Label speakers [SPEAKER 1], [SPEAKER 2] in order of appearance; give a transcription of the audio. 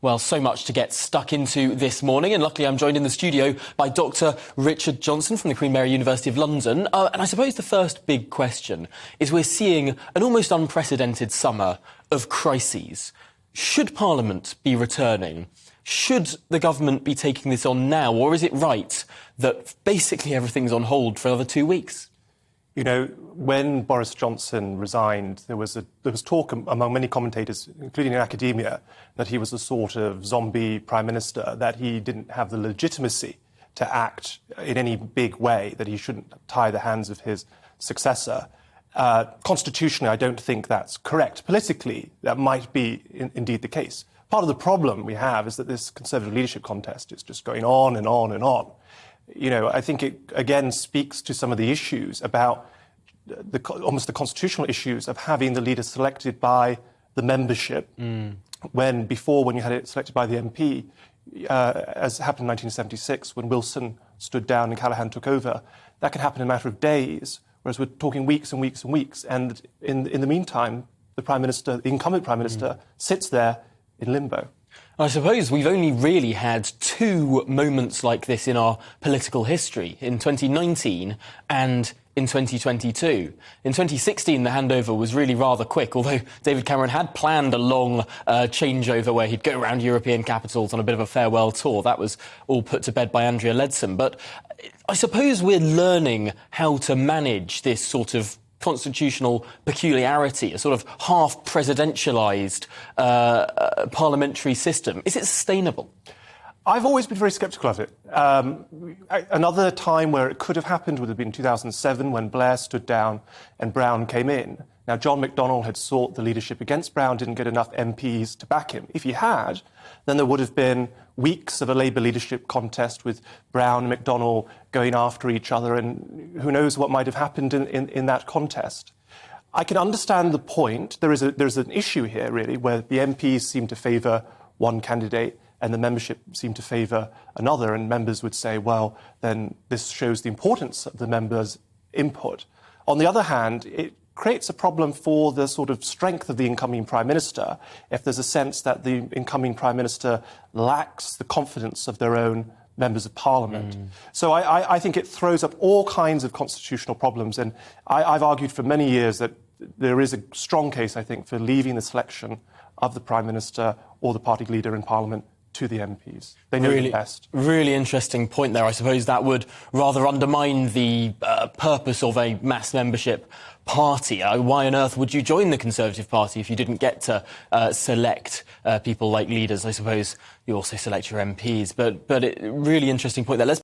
[SPEAKER 1] Well, so much to get stuck into this morning, and luckily I'm joined in the studio by Dr. Richard Johnson from the Queen Mary University of London. And I suppose the first big question is we're seeing an almost unprecedented summer of crises. Should Parliament be returning? Should the government be taking this on now, or is it right that basically everything's on hold for another 2 weeks?
[SPEAKER 2] You know, when Boris Johnson resigned, there was talk among many commentators, including in academia, that he was a sort of zombie prime minister, that he didn't have the legitimacy to act in any big way, that he shouldn't tie the hands of his successor. Constitutionally, I don't think that's correct. Politically, that might be indeed the case. Part of the problem we have is that this Conservative leadership contest is just going on and on and on. You know, I think it, again, speaks to some of the issues about almost the constitutional issues of having the leader selected by the membership, when you had it selected by the MP, as happened in 1976, when Wilson stood down and Callaghan took over, that could happen in a matter of days, whereas we're talking weeks and weeks and weeks. And in the meantime, the incumbent Prime Minister, sits there in limbo.
[SPEAKER 1] I suppose we've only really had two moments like this in our political history, in 2019 and in 2022. In 2016, the handover was really rather quick, although David Cameron had planned a long changeover where he'd go around European capitals on a bit of a farewell tour. That was all put to bed by Andrea Leadsom. But I suppose we're learning how to manage this sort of constitutional peculiarity, a sort of half-presidentialised parliamentary system. Is it sustainable?
[SPEAKER 2] I've always been very sceptical of it. Another time where it could have happened would have been 2007, when Blair stood down and Brown came in. Now, John McDonnell had sought the leadership against Brown, didn't get enough MPs to back him. If he had, then there would have been weeks of a Labour leadership contest with Brown and McDonnell going after each other, and who knows what might have happened in that contest. I can understand the point. There's an issue here, really, where the MPs seem to favour one candidate and the membership seem to favour another, and members would say, well, then this shows the importance of the members' input. On the other hand, it creates a problem for the sort of strength of the incoming Prime Minister if there's a sense that the incoming Prime Minister lacks the confidence of their own members of Parliament. So I think it throws up all kinds of constitutional problems, and I've argued for many years that there is a strong case, I think, for leaving the selection of the Prime Minister or the party leader in Parliament to the MPs. They know the best. Really
[SPEAKER 1] interesting point there. I suppose that would rather undermine the purpose of a mass membership party. Why on earth would you join the Conservative Party if you didn't get to select people like leaders? I suppose you also select your MPs. But really interesting point there. Let's